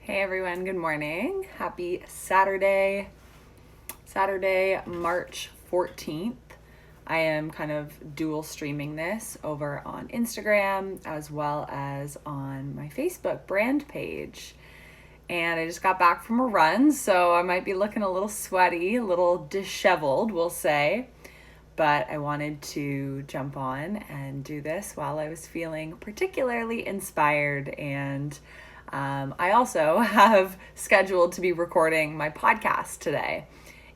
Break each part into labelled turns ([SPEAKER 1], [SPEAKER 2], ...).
[SPEAKER 1] Hey everyone, good morning. Happy Saturday, March 14th. I am kind of dual streaming this over on Instagram as well as on my Facebook brand page. And I just got back from a run, so I might be looking a little sweaty, a little disheveled, we'll say. But I wanted to jump on and do this while I was feeling particularly inspired. And I also have scheduled to be recording my podcast today.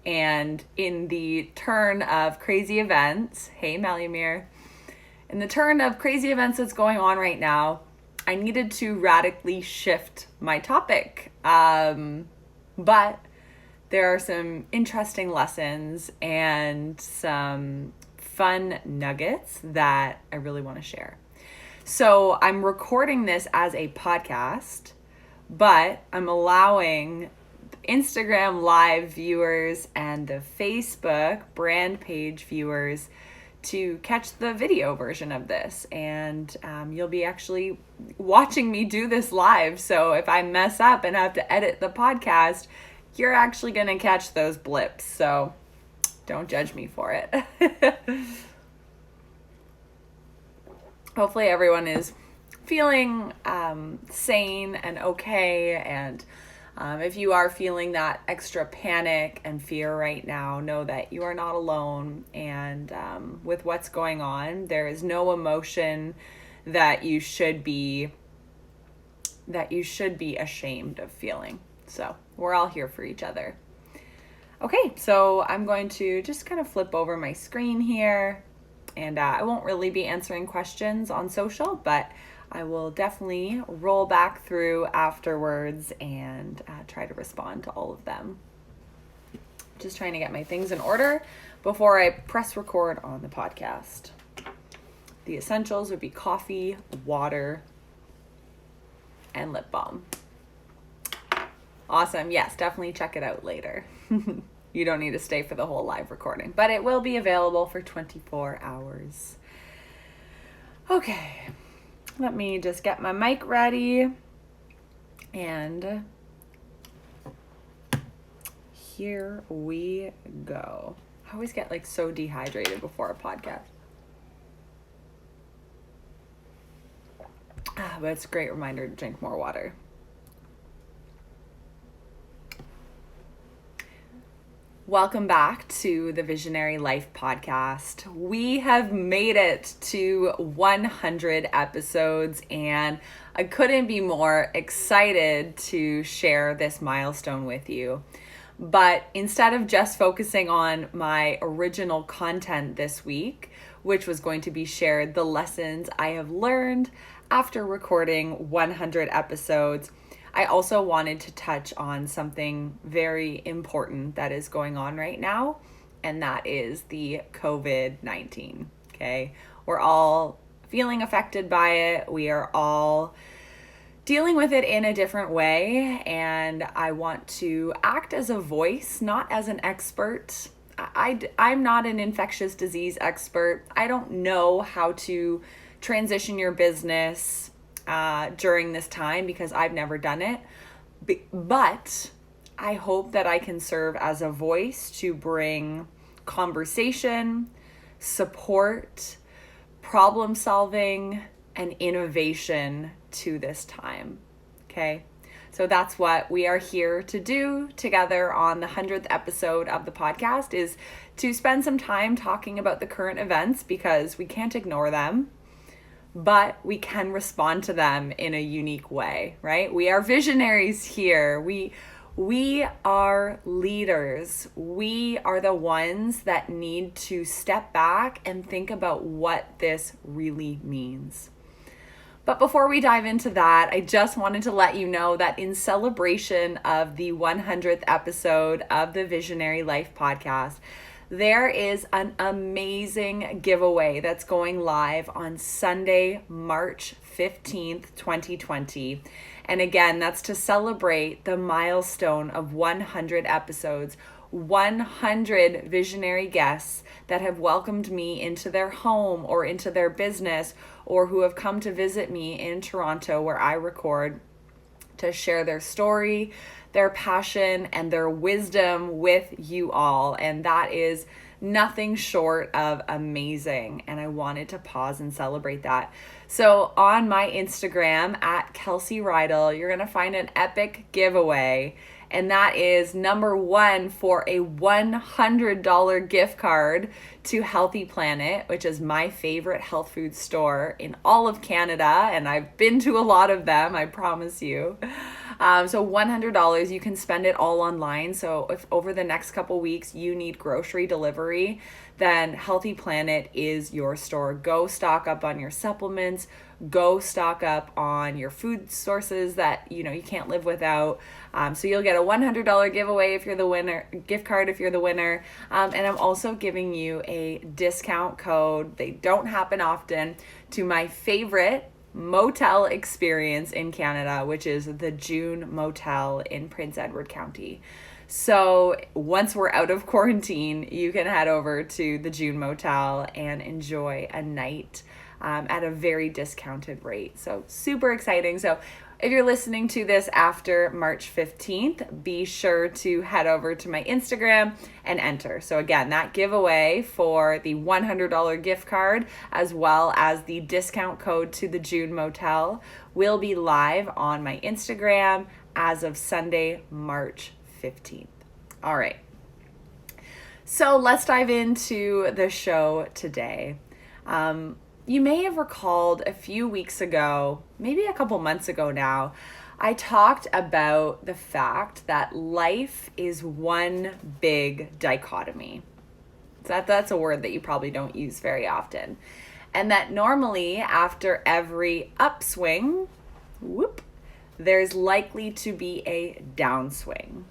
[SPEAKER 1] And in the turn of crazy events, hey Malamir, in the turn of crazy events that's going on right now, I needed to radically shift my topic. But there are some interesting lessons and some fun nuggets that I really want to share. So I'm recording this as a podcast, but I'm allowing Instagram Live viewers and the Facebook brand page viewers to catch the video version of this. And you'll be actually watching me do this live. So if I mess up and have to edit the podcast, you're actually going to catch those blips. So don't judge me for it. Hopefully everyone is feeling sane and okay. And if you are feeling that extra panic and fear right now, know that you are not alone. And with what's going on, there is no emotion that you should be ashamed of feeling. So we're all here for each other. Okay, so I'm going to just kind of flip over my screen here. And I won't really be answering questions on social, but I will definitely roll back through afterwards and try to respond to all of them. Just trying to get my things in order before I press record on the podcast. The essentials would be coffee, water, and lip balm. Awesome. Yes, definitely check it out later. You don't need to stay for the whole live recording, but it will be available for 24 hours. Okay, let me just get my mic ready. And here we go. I always get so dehydrated before a podcast. But it's a great reminder to drink more water. Welcome back to the Visionary Life podcast. We have made it to 100 episodes, and I couldn't be more excited to share this milestone with you. But instead of just focusing on my original content this week, which was going to be shared the lessons I have learned after recording 100 episodes, I also wanted to touch on something very important that is going on right now, and that is the COVID-19, okay? We're all feeling affected by it. We are all dealing with it in a different way, and I want to act as a voice, not as an expert. I'm not an infectious disease expert. I don't know how to transition your business during this time because I've never done it. But I hope that I can serve as a voice to bring conversation, support, problem solving, and innovation to this time. Okay? So that's what we are here to do together on the 100th episode of the podcast, is to spend some time talking about the current events because we can't ignore them. But we can respond to them in a unique way, right? We are visionaries here. We are leaders. We are the ones that need to step back and think about what this really means. But before we dive into that, I just wanted to let you know that in celebration of the 100th episode of the Visionary Life podcast, there is an amazing giveaway that's going live on Sunday, March 15th, 2020. And again, that's to celebrate the milestone of 100 episodes, 100 visionary guests that have welcomed me into their home or into their business, or who have come to visit me in Toronto where I record, to share their story, their passion, and their wisdom with you all. And that is nothing short of amazing. And I wanted to pause and celebrate that. So on my Instagram at Kelsey Rydell, you're going to find an epic giveaway. And that is number one for a $100 gift card to Healthy Planet, which is my favorite health food store in all of Canada. And I've been to a lot of them, I promise you. So $100, you can spend it all online. So if over the next couple weeks you need grocery delivery, then Healthy Planet is your store. Go stock up on your supplements, go stock up on your food sources that you can't live without. So you'll get a $100 giveaway if you're the winner, gift card if you're the winner. And I'm also giving you a discount code. They don't happen often, to my favorite motel experience in Canada, which is the June Motel in Prince Edward County. So once we're out of quarantine, you can head over to the June Motel and enjoy a night at a very discounted rate. So super exciting. So if you're listening to this after March 15th, be sure to head over to my Instagram and enter. So again, that giveaway for the $100 gift card, as well as the discount code to the June Motel, will be live on my Instagram as of Sunday, March 15th. All right. So let's dive into the show today. You may have recalled a few weeks ago, maybe a couple months ago now, I talked about the fact that life is one big dichotomy. That's a word that you probably don't use very often. And that normally after every upswing, there's likely to be a downswing.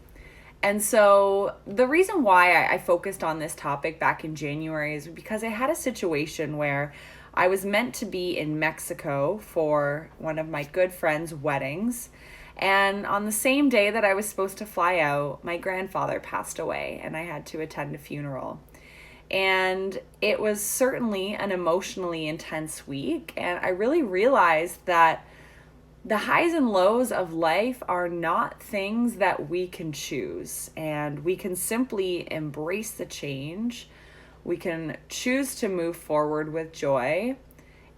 [SPEAKER 1] And so the reason why I focused on this topic back in January is because I had a situation where I was meant to be in Mexico for one of my good friend's weddings. And on the same day that I was supposed to fly out, my grandfather passed away and I had to attend a funeral. And it was certainly an emotionally intense week. And I really realized that the highs and lows of life are not things that we can choose. And we can simply embrace the change. We can choose to move forward with joy,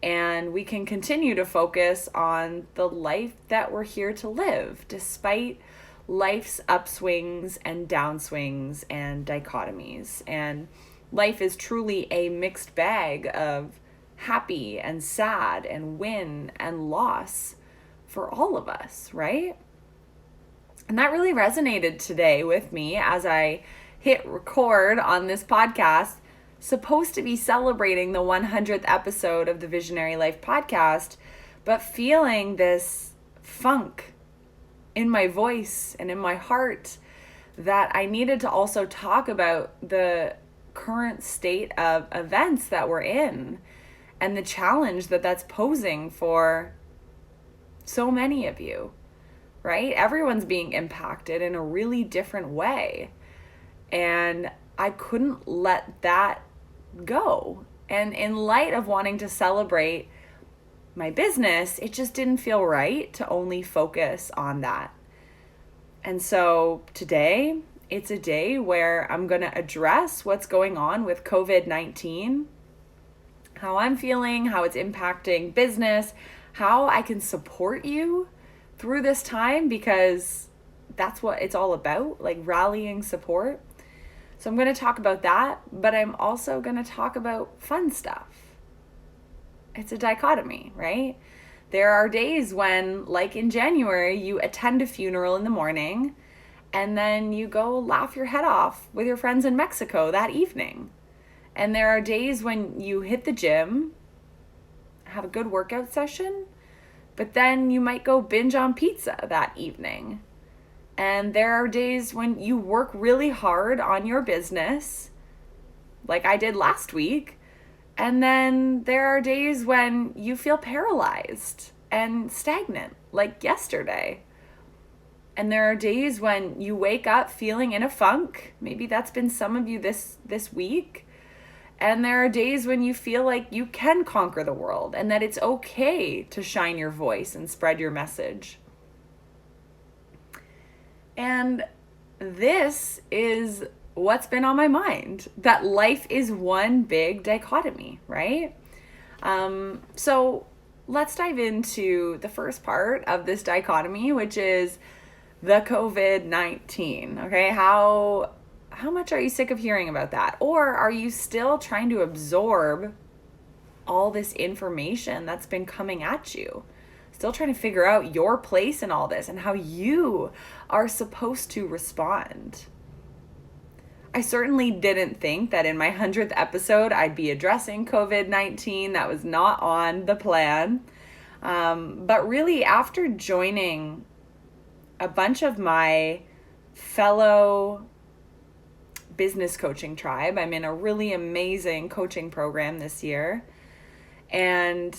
[SPEAKER 1] and we can continue to focus on the life that we're here to live, despite life's upswings and downswings and dichotomies. And life is truly a mixed bag of happy and sad and win and loss for all of us, right? And that really resonated today with me as I hit record on this podcast, supposed to be celebrating the 100th episode of the Visionary Life podcast, but feeling this funk in my voice and in my heart that I needed to also talk about the current state of events that we're in and the challenge that that's posing for so many of you, right? Everyone's being impacted in a really different way. And I couldn't let that go. And in light of wanting to celebrate my business, it just didn't feel right to only focus on that. And so today, it's a day where I'm going to address what's going on with COVID-19, how I'm feeling, how it's impacting business, how I can support you through this time, because that's what it's all about, like rallying support. So I'm going to talk about that, but I'm also going to talk about fun stuff. It's a dichotomy, right? There are days when, like in January, you attend a funeral in the morning and then you go laugh your head off with your friends in Mexico that evening. And there are days when you hit the gym, have a good workout session, but then you might go binge on pizza that evening. And there are days when you work really hard on your business, like I did last week. And then there are days when you feel paralyzed and stagnant, like yesterday. And there are days when you wake up feeling in a funk. Maybe that's been some of you this week. And there are days when you feel like you can conquer the world and that it's okay to shine your voice and spread your message. And this is what's been on my mind, that life is one big dichotomy, right? So let's dive into the first part of this dichotomy, which is the COVID-19. Okay, how much are you sick of hearing about that? Or are you still trying to absorb all this information that's been coming at you? Still trying to figure out your place in all this and how you are supposed to respond. I certainly didn't think that in my 100th episode I'd be addressing COVID-19. That was not on the plan. But really, after joining a bunch of my fellow business coaching tribe, I'm in a really amazing coaching program this year, and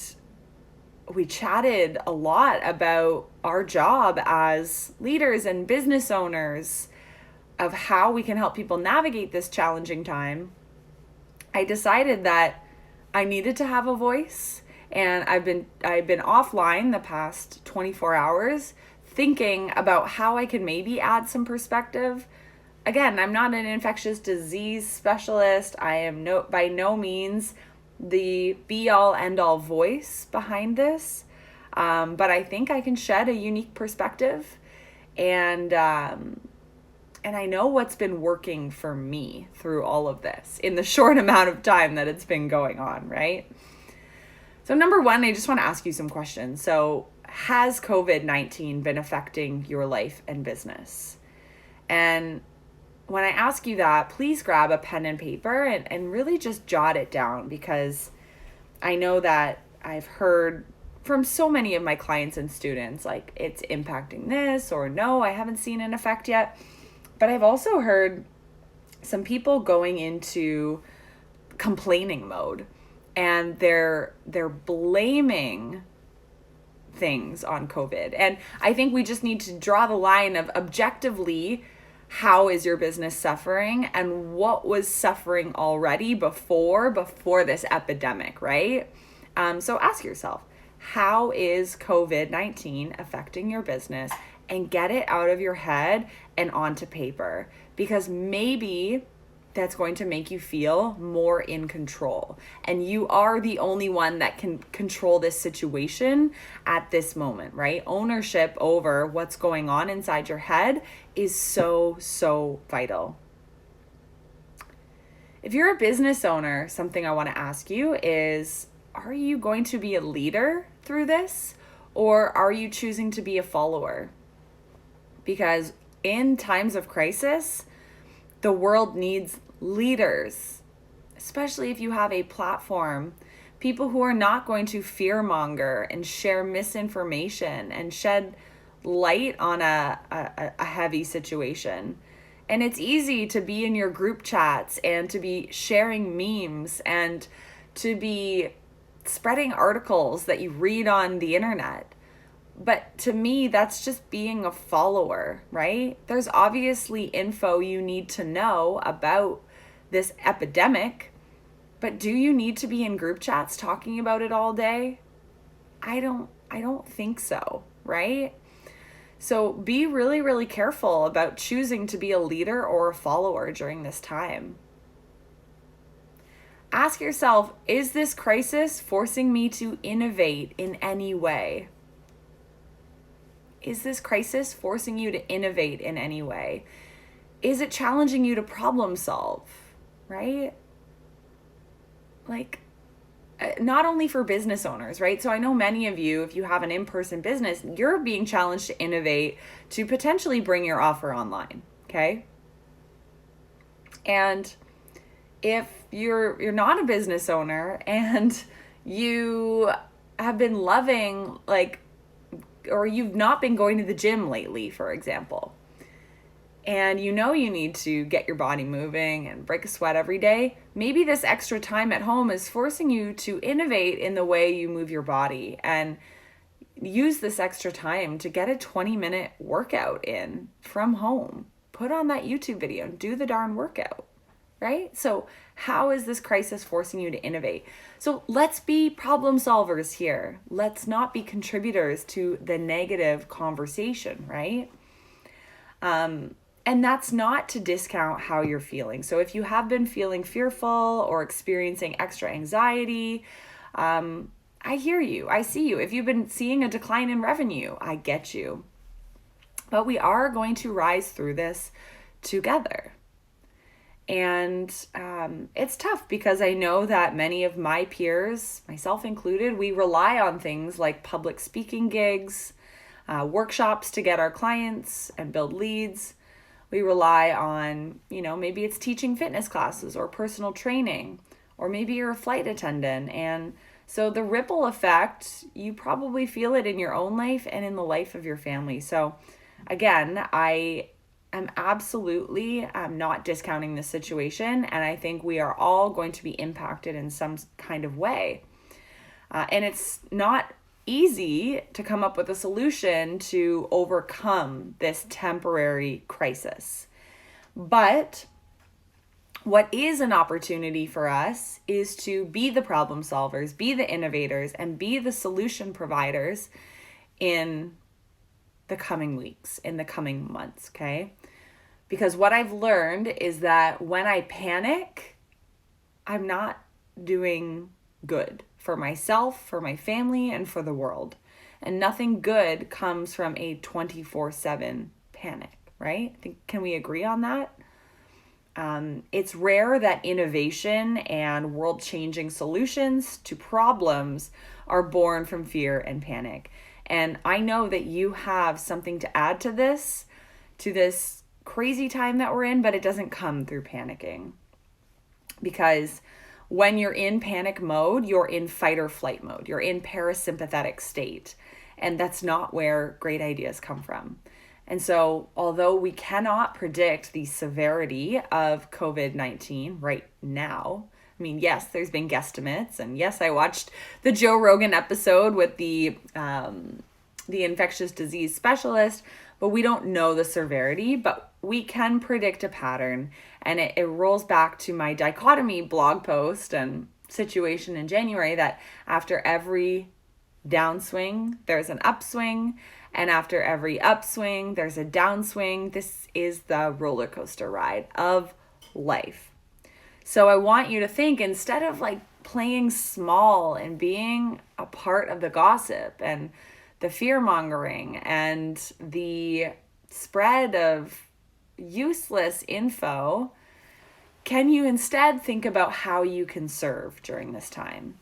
[SPEAKER 1] we chatted a lot about our job as leaders and business owners, of how we can help people navigate this challenging time. I decided that I needed to have a voice, and I've been offline the past 24 hours thinking about how I can maybe add some perspective. Again, I'm not an infectious disease specialist. I am by no means the be-all end-all voice behind this, but I think I can shed a unique perspective, and I know what's been working for me through all of this in the short amount of time that it's been going on, right? So number one, I just want to ask you some questions. So has COVID-19 been affecting your life and business? And when I ask you that, please grab a pen and paper and really just jot it down, because I know that I've heard from so many of my clients and students, like, it's impacting this, or no, I haven't seen an effect yet. But I've also heard some people going into complaining mode, and they're blaming things on COVID. And I think we just need to draw the line of objectively, how is your business suffering, and what was suffering already before this epidemic, right? So ask yourself, how is COVID-19 affecting your business? And get it out of your head and onto paper, because maybe that's going to make you feel more in control. And you are the only one that can control this situation at this moment, right? Ownership over what's going on inside your head is so, so vital. If you're a business owner, something I want to ask you is, are you going to be a leader through this, or are you choosing to be a follower? Because in times of crisis, the world needs leaders, especially if you have a platform, people who are not going to fearmonger and share misinformation and shed light on a heavy situation. And it's easy to be in your group chats and to be sharing memes and to be spreading articles that you read on the internet. But to me, that's just being a follower, right? There's obviously info you need to know about this epidemic, but do you need to be in group chats talking about it all day? I don't think so, right? So be really, really careful about choosing to be a leader or a follower during this time. Ask yourself, is this crisis forcing me to innovate in any way? Is this crisis forcing you to innovate in any way? Is it challenging you to problem solve, right? Like, not only for business owners, right? So I know many of you, if you have an in-person business, you're being challenged to innovate to potentially bring your offer online, okay? And if you're not a business owner and you have been loving, like, or you've not been going to the gym lately, for example, and you know you need to get your body moving and break a sweat every day, maybe this extra time at home is forcing you to innovate in the way you move your body and use this extra time to get a 20-minute workout in from home. Put on that YouTube video and do the darn workout, right? So how is this crisis forcing you to innovate? So let's be problem solvers here. Let's not be contributors to the negative conversation, right? And that's not to discount how you're feeling. So if you have been feeling fearful or experiencing extra anxiety, I hear you. I see you. If you've been seeing a decline in revenue, I get you. But we are going to rise through this together. And it's tough because I know that many of my peers, myself included, we rely on things like public speaking gigs, workshops to get our clients and build leads. We rely on, maybe it's teaching fitness classes or personal training, or maybe you're a flight attendant. And so the ripple effect, you probably feel it in your own life and in the life of your family. So again, I am absolutely not discounting this situation. And I think we are all going to be impacted in some kind of way. And it's not easy to come up with a solution to overcome this temporary crisis. But what is an opportunity for us is to be the problem solvers, be the innovators, and be the solution providers in the coming weeks, in the coming months, okay? Because what I've learned is that when I panic, I'm not doing good for myself, for my family, and for the world. And nothing good comes from a 24/7 panic, right? Can we agree on that? It's rare that innovation and world-changing solutions to problems are born from fear and panic. And I know that you have something to add to this crazy time that we're in, but it doesn't come through panicking. Because when you're in panic mode, you're in fight or flight mode. You're in parasympathetic state. And that's not where great ideas come from. And so, although we cannot predict the severity of COVID-19 right now, I mean, yes, there's been guesstimates, and yes, I watched the Joe Rogan episode with the infectious disease specialist, but we don't know the severity, but we can predict a pattern. And it rolls back to my dichotomy blog post and situation in January that after every downswing, there's an upswing. And after every upswing, there's a downswing. This is the roller coaster ride of life. So I want you to think, instead of like playing small and being a part of the gossip and the fear mongering and the spread of useless info, can you instead think about how you can serve during this time?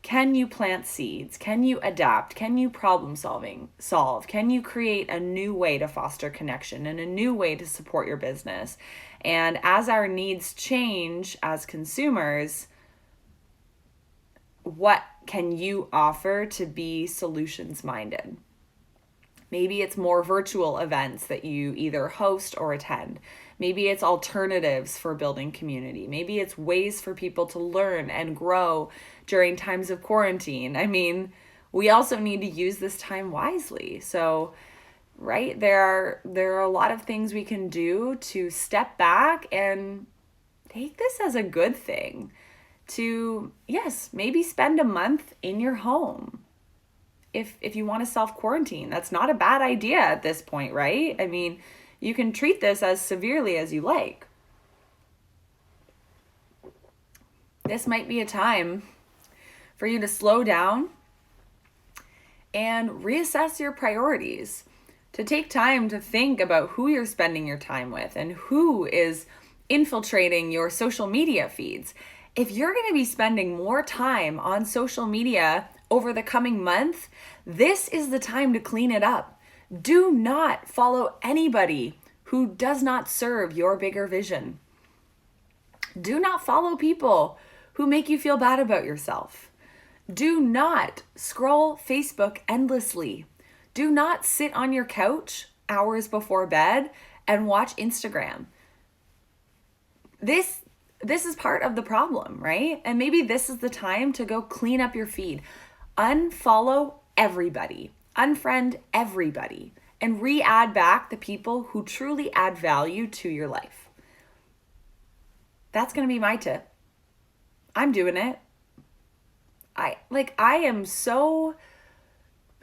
[SPEAKER 1] Can you plant seeds? Can you adapt? Can you problem solve? Can you create a new way to foster connection and a new way to support your business? And as our needs change as consumers, what can you offer to be solutions minded? Maybe it's more virtual events that you either host or attend. Maybe it's alternatives for building community. Maybe it's ways for people to learn and grow during times of quarantine. I mean, we also need to use this time wisely. So, right, there are a lot of things we can do to step back and take this as a good thing. To, yes, maybe spend a month in your home. If you want to self-quarantine, that's not a bad idea at this point, right? I mean, you can treat this as severely as you like. This might be a time for you to slow down and reassess your priorities, to take time to think about who you're spending your time with and who is infiltrating your social media feeds. If you're going to be spending more time on social media over the coming month, this is the time to clean it up. Do not follow anybody who does not serve your bigger vision. Do not follow people who make you feel bad about yourself. Do not scroll Facebook endlessly. Do not sit on your couch hours before bed and watch Instagram. This is part of the problem, right? And maybe this is the time to go clean up your feed. Unfollow everybody. Unfriend everybody. And re-add back the people who truly add value to your life. That's going to be my tip. I'm doing it. I am so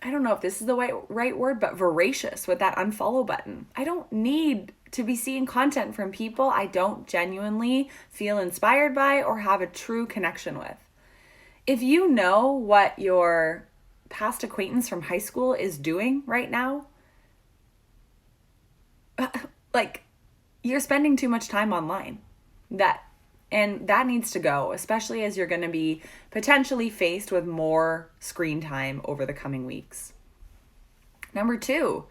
[SPEAKER 1] I don't know if this is the right word, but voracious with that unfollow button. I don't need to be seeing content from people I don't genuinely feel inspired by or have a true connection with. If you know what your past acquaintance from high school is doing right now, like, you're spending too much time online. That needs to go, especially as you're going to be potentially faced with more screen time over the coming weeks. Number 2,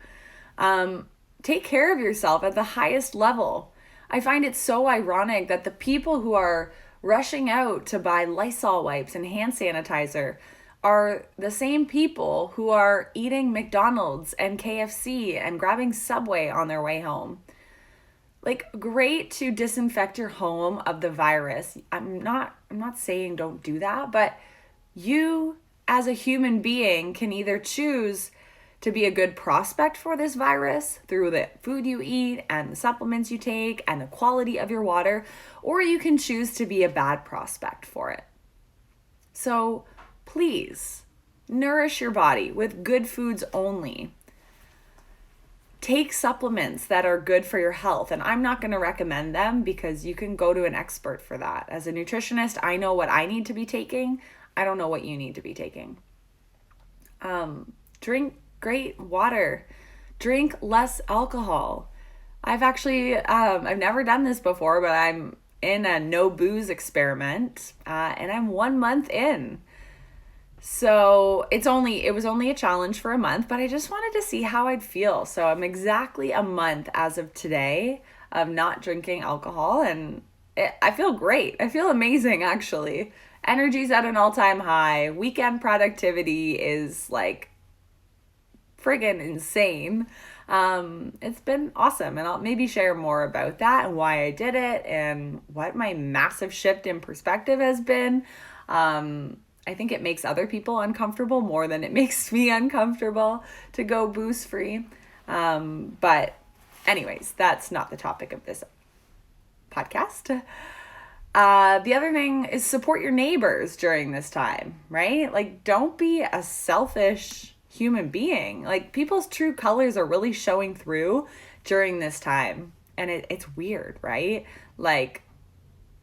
[SPEAKER 1] take care of yourself at the highest level. I find it so ironic that the people who are rushing out to buy Lysol wipes and hand sanitizer are the same people who are eating McDonald's and KFC and grabbing Subway on their way home. Like, great to disinfect your home of the virus. I'm not saying don't do that, but you as a human being can either choose to be a good prospect for this virus through the food you eat and the supplements you take and the quality of your water, or you can choose to be a bad prospect for it. So please nourish your body with good foods only. Take supplements that are good for your health. And I'm not going to recommend them because you can go to an expert for that. As a nutritionist, I know what I need to be taking. I don't know what you need to be taking. Drink great water. Drink less alcohol. I've never done this before, but I'm in a no booze experiment, and I'm 1 month in. So it was only a challenge for a month, but I just wanted to see how I'd feel. So I'm exactly a month as of today of not drinking alcohol, and I feel great. I feel amazing, actually. Energy's at an all-time high. Weekend productivity is like friggin' insane. It's been awesome, and I'll maybe share more about that and why I did it and what my massive shift in perspective has been. I think it makes other people uncomfortable more than it makes me uncomfortable to go booze free. But anyways, that's not the topic of this podcast. The other thing is support your neighbors during this time, right? Like, don't be a selfish human being. Like, people's true colors are really showing through during this time. And it's weird, right? Like,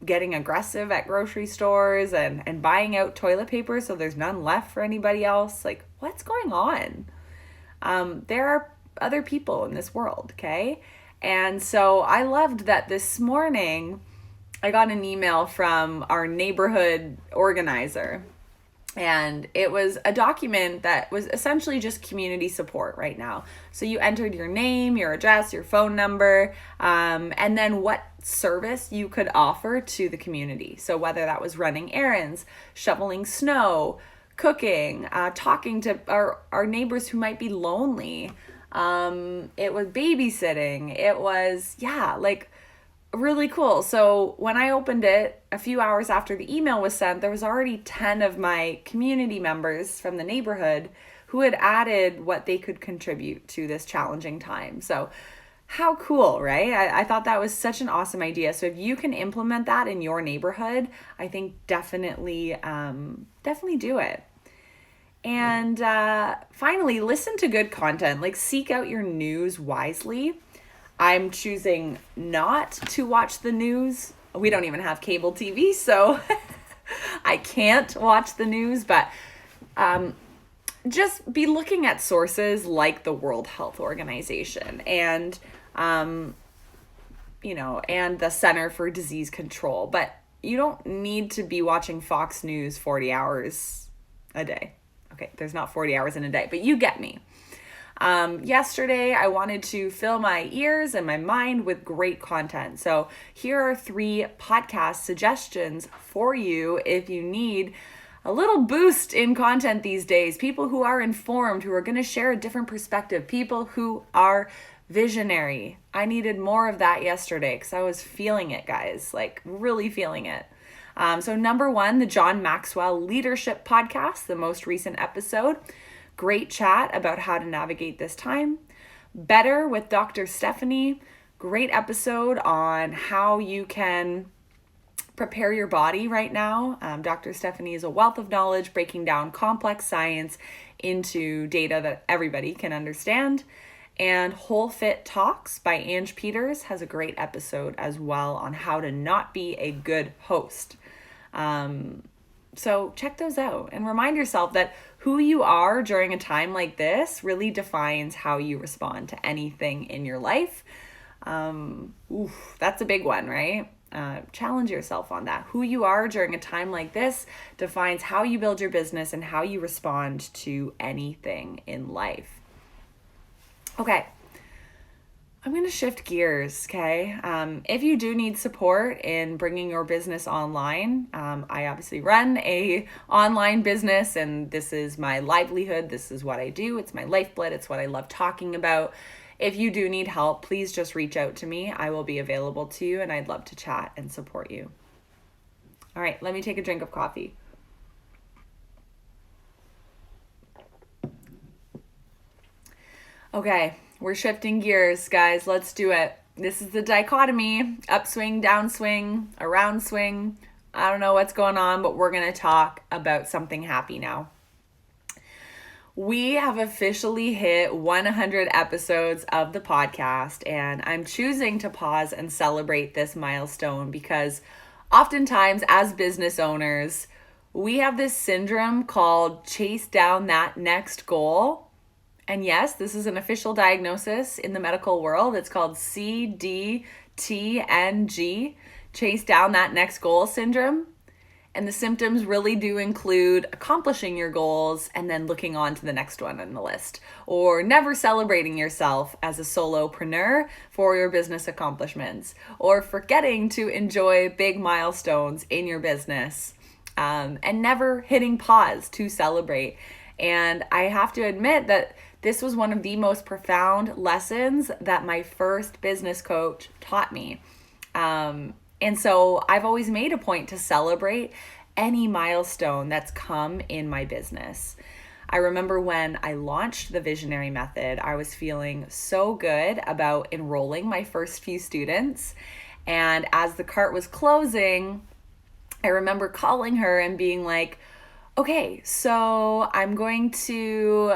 [SPEAKER 1] getting aggressive at grocery stores and buying out toilet paper so there's none left for anybody else. Like, what's going on? There are other people in this world, okay? And so I loved that this morning I got an email from our neighborhood organizer. And it was a document that was essentially just community support right now. So you entered your name, your address, your phone number, and then what service you could offer to the community. So whether that was running errands, shoveling snow, cooking, talking to our neighbors who might be lonely. It was babysitting. It was, really cool. So when I opened it a few hours after the email was sent, there was already 10 of my community members from the neighborhood who had added what they could contribute to this challenging time. So how cool, right? I thought that was such an awesome idea. So if you can implement that in your neighborhood, I think definitely do it. And finally, listen to good content. Like, seek out your news wisely. I'm choosing not to watch the news. We don't even have cable TV, so I can't watch the news, but just be looking at sources like the World Health Organization and, and the Center for Disease Control. But you don't need to be watching Fox News 40 hours a day. Okay, there's not 40 hours in a day, but you get me. Yesterday, I wanted to fill my ears and my mind with great content. So here are 3 podcast suggestions for you if you need a little boost in content these days. People who are informed, who are going to share a different perspective, people who are visionary. I needed more of that yesterday because I was feeling it, guys, like really feeling it. So number 1, the John Maxwell Leadership Podcast, the most recent episode. Great chat about how to navigate this time. Better with Dr. Stephanie. Great episode on how you can prepare your body right now. Dr. Stephanie is a wealth of knowledge, breaking down complex science into data that everybody can understand. And Whole Fit Talks by Ange Peters has a great episode as well on how to not be a good host. So check those out and remind yourself that who you are during a time like this really defines how you respond to anything in your life. That's a big one, right? Challenge yourself on that. Who you are during a time like this defines how you build your business and how you respond to anything in life. Okay. I'm going to shift gears, okay? If you do need support in bringing your business online, I obviously run a online business, and this is my livelihood. This is what I do. It's my lifeblood. It's what I love talking about. If you do need help, please just reach out to me. I will be available to you, and I'd love to chat and support you. All right, let me take a drink of coffee. Okay. We're shifting gears, guys. Let's do it. This is the dichotomy, upswing, downswing, around swing. I don't know what's going on, but we're going to talk about something happy now. We have officially hit 100 episodes of the podcast, and I'm choosing to pause and celebrate this milestone because oftentimes as business owners, we have this syndrome called chase down that next goal. And yes, this is an official diagnosis in the medical world. It's called CDTNG, chase down that next goal syndrome. And the symptoms really do include accomplishing your goals and then looking on to the next one on the list, or never celebrating yourself as a solopreneur for your business accomplishments, or forgetting to enjoy big milestones in your business, and never hitting pause to celebrate. And I have to admit that this was one of the most profound lessons that my first business coach taught me. And so I've always made a point to celebrate any milestone that's come in my business. I remember when I launched the Visionary Method, I was feeling so good about enrolling my first few students. And as the cart was closing, I remember calling her and being like, okay, so I'm going to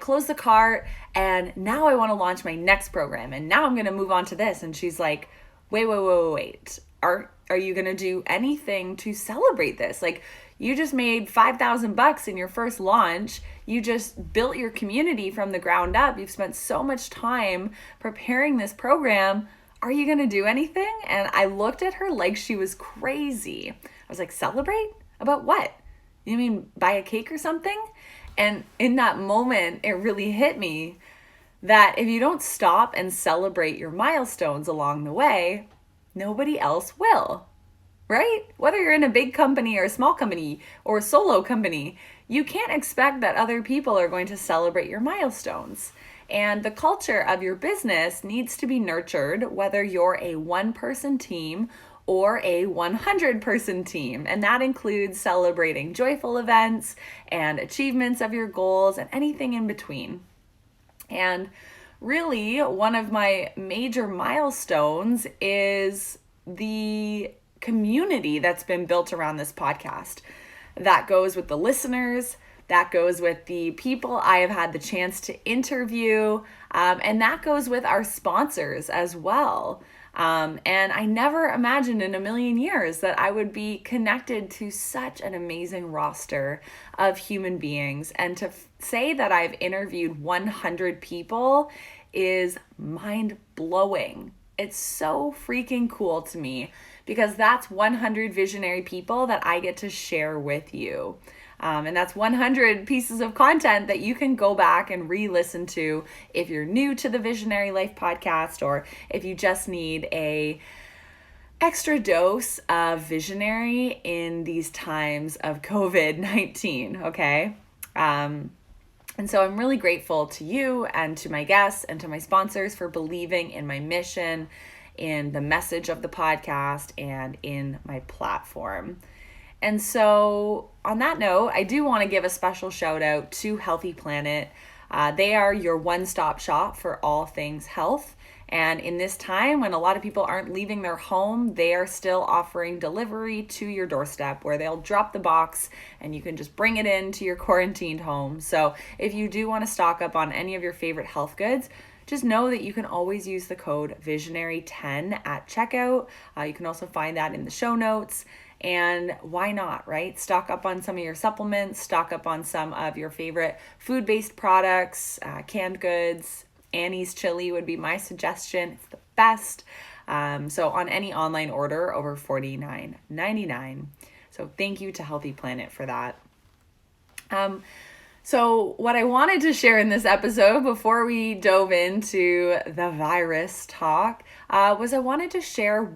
[SPEAKER 1] close the cart, and now I want to launch my next program, and now I'm going to move on to this. And she's like, wait. Are you going to do anything to celebrate this? Like, you just made $5,000 in your first launch. You just built your community from the ground up. You've spent so much time preparing this program. Are you going to do anything? And I looked at her like she was crazy. I was like, celebrate? About what? You mean buy a cake or something? And in that moment, it really hit me that if you don't stop and celebrate your milestones along the way, nobody else will, right? Whether you're in a big company or a small company or a solo company, you can't expect that other people are going to celebrate your milestones. And the culture of your business needs to be nurtured, whether you're a one-person team or a 100-person team. And that includes celebrating joyful events and achievements of your goals and anything in between. And really, one of my major milestones is the community that's been built around this podcast. That goes with the listeners, that goes with the people I have had the chance to interview, and that goes with our sponsors as well. And I never imagined in a million years that I would be connected to such an amazing roster of human beings. And to say that I've interviewed 100 people is mind-blowing. It's so freaking cool to me because that's 100 visionary people that I get to share with you. And that's 100 pieces of content that you can go back and re-listen to if you're new to the Visionary Life podcast, or if you just need a extra dose of visionary in these times of COVID-19, okay? And so I'm really grateful to you and to my guests and to my sponsors for believing in my mission, in the message of the podcast, and in my platform. And so on that note, I do want to give a special shout out to Healthy Planet. They are your one-stop shop for all things health. And in this time when a lot of people aren't leaving their home, they are still offering delivery to your doorstep where they'll drop the box and you can just bring it into your quarantined home. So if you do want to stock up on any of your favorite health goods, just know that you can always use the code Visionary10 at checkout. You can also find that in the show notes. And why not, right? Stock up on some of your supplements, stock up on some of your favorite food-based products, canned goods. Annie's chili would be my suggestion. It's the best. So on any online order over $49.99. So thank you to Healthy Planet for that. So what I wanted to share in this episode before we dove into the virus talk was I wanted to share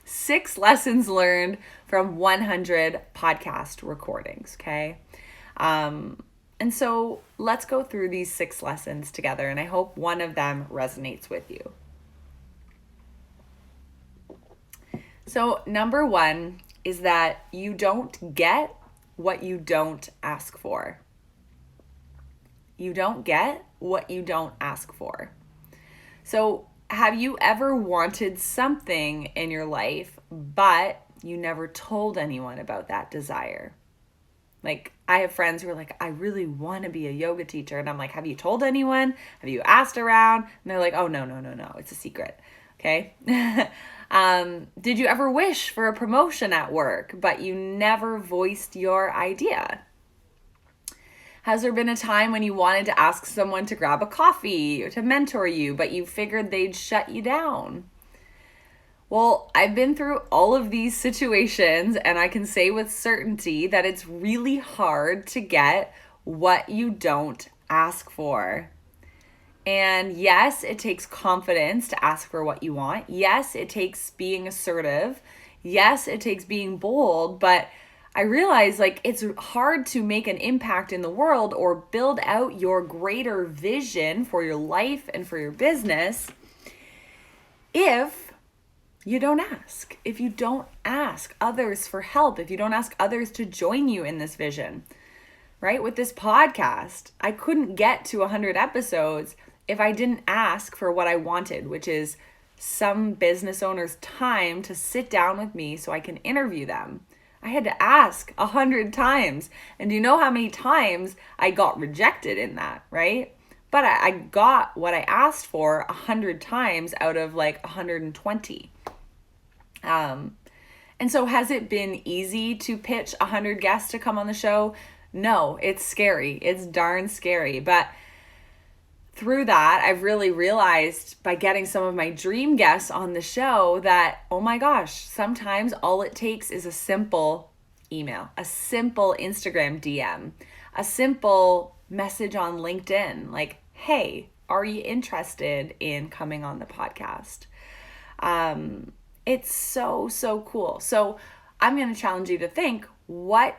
[SPEAKER 1] 6 lessons learned from 100 podcast recordings, okay? And so let's go through these 6 lessons together, and I hope one of them resonates with you. So number 1 is that you don't get what you don't ask for. You don't get what you don't ask for. So have you ever wanted something in your life, but you never told anyone about that desire? Like, I have friends who are like, I really want to be a yoga teacher. And I'm like, have you told anyone? Have you asked around? And they're like, oh, no, it's a secret. Okay. Did you ever wish for a promotion at work, but you never voiced your idea? Has there been a time when you wanted to ask someone to grab a coffee or to mentor you, but you figured they'd shut you down? Well, I've been through all of these situations, and I can say with certainty that it's really hard to get what you don't ask for. And yes, it takes confidence to ask for what you want. Yes, it takes being assertive. Yes, it takes being bold, but I realize it's hard to make an impact in the world or build out your greater vision for your life and for your business if you don't ask. If you don't ask others for help, if you don't ask others to join you in this vision, right? With this podcast, I couldn't get to 100 episodes if I didn't ask for what I wanted, which is some business owner's time to sit down with me so I can interview them. I had to ask 100 times. And do you know how many times I got rejected in that, right? But I got what I asked for 100 times out of 120. And so has it been easy to pitch 100 guests to come on the show? No, it's scary. It's darn scary. But through that, I've really realized by getting some of my dream guests on the show that, oh my gosh, sometimes all it takes is a simple email, a simple Instagram DM, a simple message on LinkedIn, like, hey, are you interested in coming on the podcast? It's so cool. So I'm going to challenge you to think, what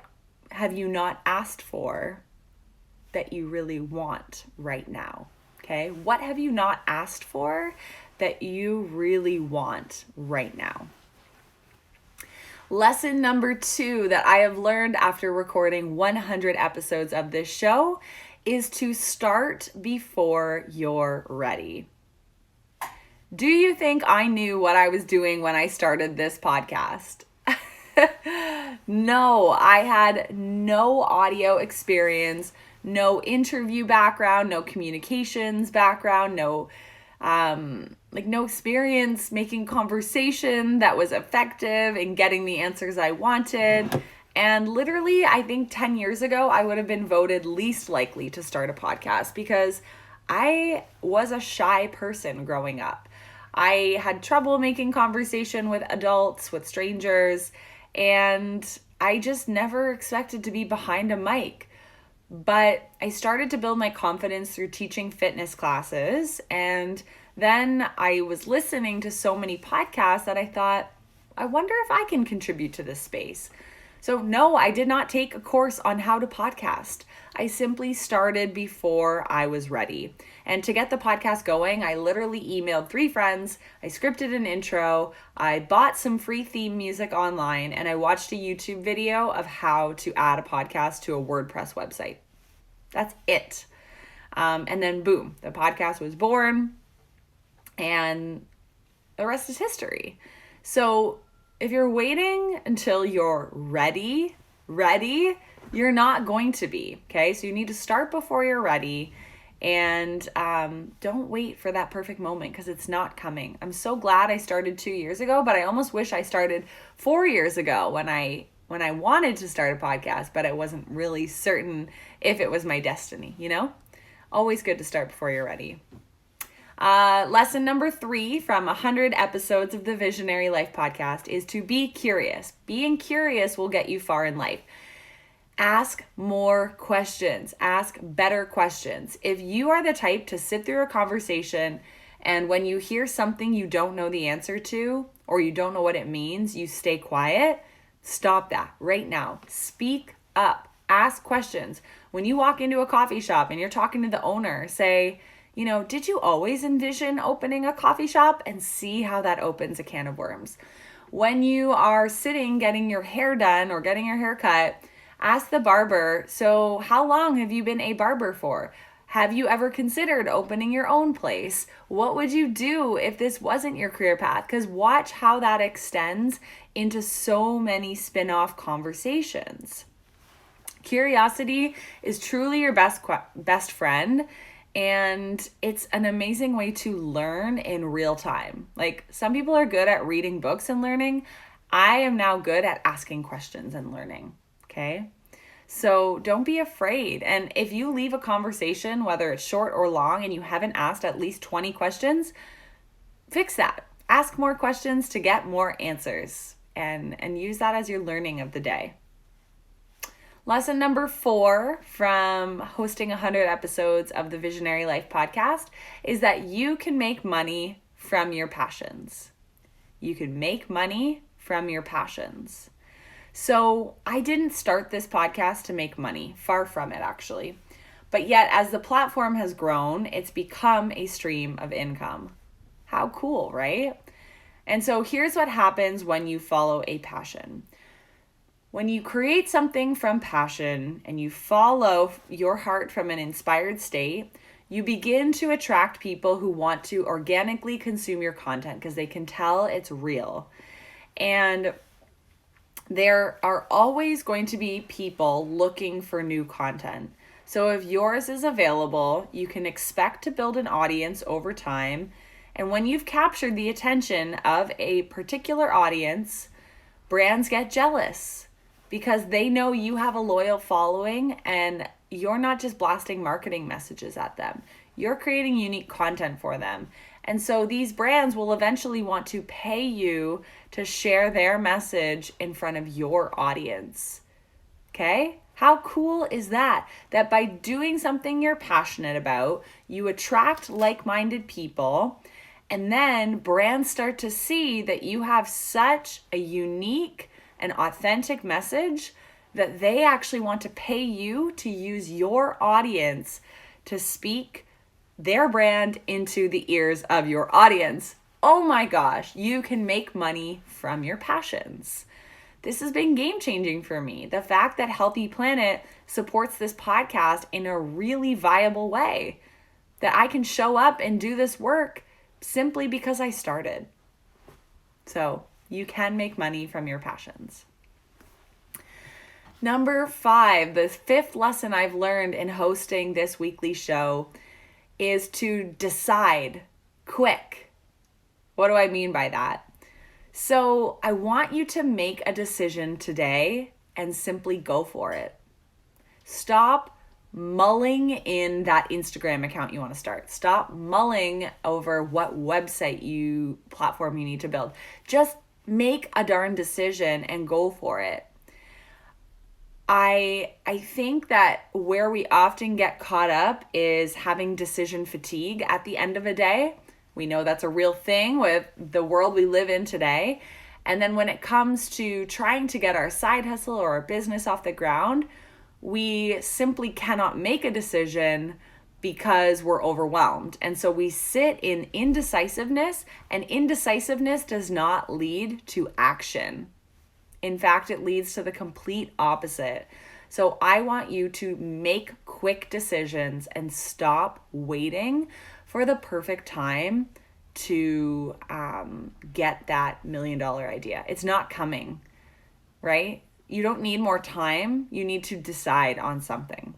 [SPEAKER 1] have you not asked for that you really want right now? Okay, what have you not asked for that you really want right now? Lesson number 2 that I have learned after recording 100 episodes of this show is to start before you're ready. Do you think I knew what I was doing when I started this podcast? No, I had no audio experience, no interview background, no communications background, no experience making conversation that was effective in getting the answers I wanted. And literally, I think 10 years ago, I would have been voted least likely to start a podcast because I was a shy person growing up. I had trouble making conversation with adults, with strangers, and I just never expected to be behind a mic. But I started to build my confidence through teaching fitness classes. And then I was listening to so many podcasts that I thought, I wonder if I can contribute to this space. So no, I did not take a course on how to podcast. I simply started before I was ready. And to get the podcast going, I literally emailed 3 friends, I scripted an intro, I bought some free theme music online, and I watched a YouTube video of how to add a podcast to a WordPress website. That's it. And then boom, the podcast was born. And the rest is history. So if you're waiting until you're ready, you're not going to be, okay? So you need to start before you're ready, and don't wait for that perfect moment because it's not coming. I'm so glad I started 2 years ago, but I almost wish I started 4 years ago when I wanted to start a podcast, but I wasn't really certain if it was my destiny, you know? Always good to start before you're ready. Lesson number 3 from 100 episodes of the Visionary Life podcast is to be curious. Being curious will get you far in life. Ask more questions. Ask better questions. If you are the type to sit through a conversation and when you hear something you don't know the answer to or you don't know what it means, you stay quiet, stop that right now. Speak up. Ask questions. When you walk into a coffee shop and you're talking to the owner, say, did you always envision opening a coffee shop? And see how that opens a can of worms. When you are sitting getting your hair done or getting your hair cut, ask the barber, so how long have you been a barber for? Have you ever considered opening your own place? What would you do if this wasn't your career path? Because watch how that extends into so many spin-off conversations. Curiosity is truly your best friend. And it's an amazing way to learn in real time. Like, some people are good at reading books and learning. I am now good at asking questions and learning, okay? So don't be afraid. And if you leave a conversation, whether it's short or long, and you haven't asked at least 20 questions, fix that. Ask more questions to get more answers and use that as your learning of the day. Lesson number 4 from hosting 100 episodes of the Visionary Life podcast is that you can make money from your passions. You can make money from your passions. So I didn't start this podcast to make money, far from it actually. But yet as the platform has grown, it's become a stream of income. How cool, right? And so here's what happens when you follow a passion. When you create something from passion and you follow your heart from an inspired state, you begin to attract people who want to organically consume your content because they can tell it's real. And there are always going to be people looking for new content. So if yours is available, you can expect to build an audience over time. And when you've captured the attention of a particular audience, brands get jealous, because they know you have a loyal following and you're not just blasting marketing messages at them. You're creating unique content for them. And so these brands will eventually want to pay you to share their message in front of your audience. Okay? How cool is that? That by doing something you're passionate about, you attract like-minded people, and then brands start to see that you have such a unique an authentic message that they actually want to pay you to use your audience to speak their brand into the ears of your audience. Oh my gosh, you can make money from your passions. This has been game-changing for me. The fact that Healthy Planet supports this podcast in a really viable way, that I can show up and do this work simply because I started. So you can make money from your passions. Number 5, the 5th lesson I've learned in hosting this weekly show is to decide quick. What do I mean by that? So I want you to make a decision today and simply go for it. Stop mulling in that Instagram account you want to start. Stop mulling over what website platform you need to build. Just make a darn decision and go for it. I think that where we often get caught up is having decision fatigue at the end of a day. We know that's a real thing with the world we live in today. And then when it comes to trying to get our side hustle or our business off the ground, we simply cannot make a decision because we're overwhelmed. And so we sit in indecisiveness, and indecisiveness does not lead to action. In fact, it leads to the complete opposite. So I want you to make quick decisions and stop waiting for the perfect time to get that $1 million idea. It's not coming, right? You don't need more time. You need to decide on something.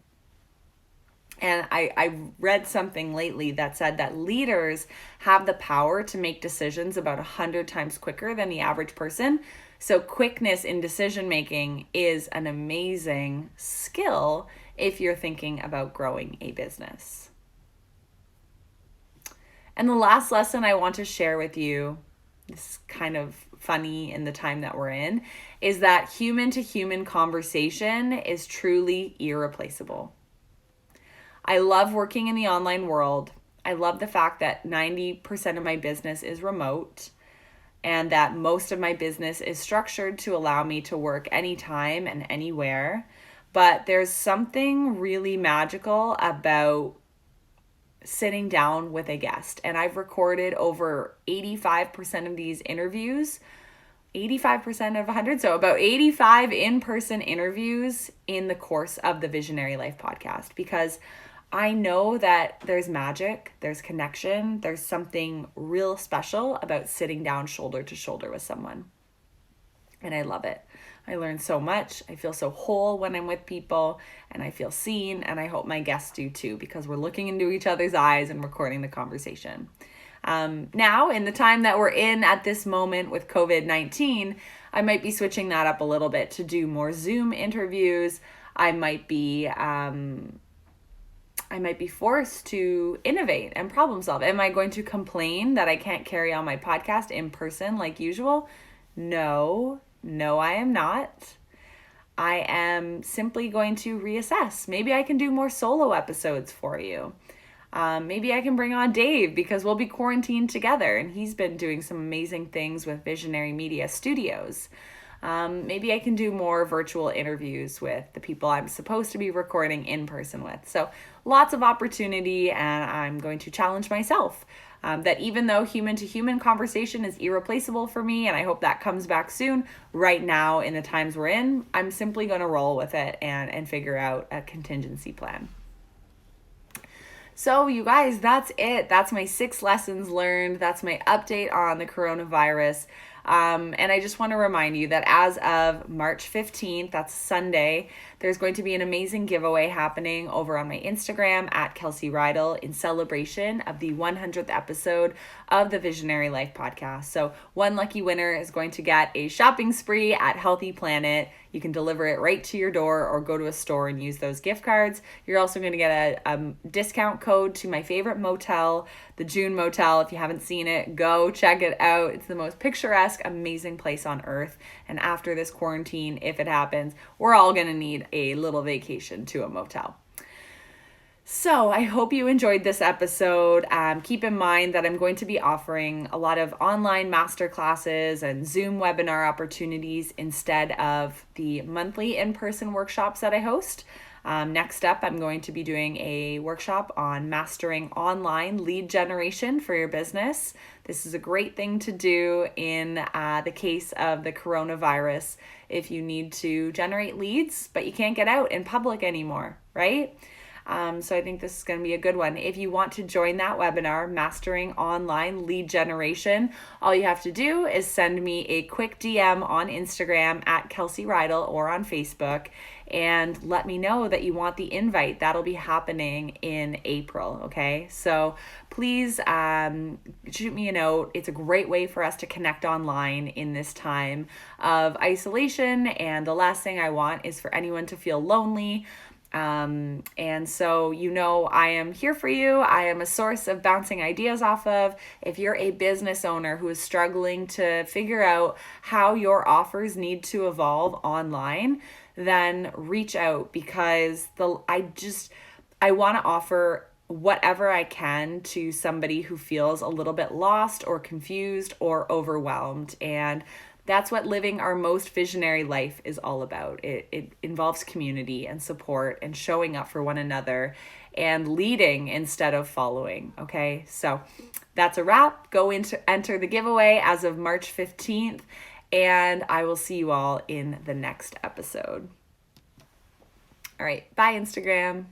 [SPEAKER 1] And I read something lately that said that leaders have the power to make decisions about 100 times quicker than the average person. So quickness in decision making is an amazing skill if you're thinking about growing a business. And the last lesson I want to share with you, this is kind of funny in the time that we're in, is that human to human conversation is truly irreplaceable. I love working in the online world. I love the fact that 90% of my business is remote and that most of my business is structured to allow me to work anytime and anywhere. But there's something really magical about sitting down with a guest. And I've recorded over 85% of these interviews, 85% of 100, so about 85 in-person interviews in the course of the Visionary Life podcast, because I know that there's magic, there's connection, there's something real special about sitting down shoulder to shoulder with someone. And I love it. I learn so much. I feel so whole when I'm with people, and I feel seen, and I hope my guests do too, because we're looking into each other's eyes and recording the conversation. Now, in the time that we're in at this moment with COVID-19, I might be switching that up a little bit to do more Zoom interviews. I might be forced to innovate and problem solve. Am I going to complain that I can't carry on my podcast in person like usual? No, I am not. I am simply going to reassess. Maybe I can do more solo episodes for you. Maybe I can bring on Dave because we'll be quarantined together and he's been doing some amazing things with Visionary Media Studios. Maybe I can do more virtual interviews with the people I'm supposed to be recording in person with. So lots of opportunity, and I'm going to challenge myself that even though human to human conversation is irreplaceable for me, and I hope that comes back soon, right now in the times we're in, I'm simply going to roll with it and figure out a contingency plan. So you guys, that's it. That's my 6 lessons learned. That's my update on the coronavirus. And I just want to remind you that as of March 15th, that's Sunday, there's going to be an amazing giveaway happening over on my Instagram at Kelsey Rydell in celebration of the 100th episode of the Visionary Life podcast. So one lucky winner is going to get a shopping spree at Healthy Planet. You can deliver it right to your door or go to a store and use those gift cards. You're also going to get a discount code to my favorite motel, the June Motel. If you haven't seen it, go check it out. It's the most picturesque, amazing place on earth. And after this quarantine, if it happens, we're all going to need a little vacation to a motel. So I hope you enjoyed this episode. Keep in mind that I'm going to be offering a lot of online masterclasses and Zoom webinar opportunities instead of the monthly in-person workshops that I host. Next up, I'm going to be doing a workshop on mastering online lead generation for your business. This is a great thing to do in the case of the coronavirus if you need to generate leads, but you can't get out in public anymore, right? So I think this is going to be a good one. If you want to join that webinar, Mastering Online Lead Generation, all you have to do is send me a quick DM on Instagram at Kelsey Rydell or on Facebook and let me know that you want the invite. That'll be happening in April, okay? So please shoot me a note. It's a great way for us to connect online in this time of isolation, and the last thing I want is for anyone to feel lonely. And so, I am here for you. I am a source of bouncing ideas off of. If you're a business owner who is struggling to figure out how your offers need to evolve online, then reach out, because I want to offer whatever I can to somebody who feels a little bit lost or confused or overwhelmed. And that's what living our most visionary life is all about. It involves community and support and showing up for one another and leading instead of following, okay? So that's a wrap. Go enter the giveaway as of March 15th, and I will see you all in the next episode. All right, bye, Instagram.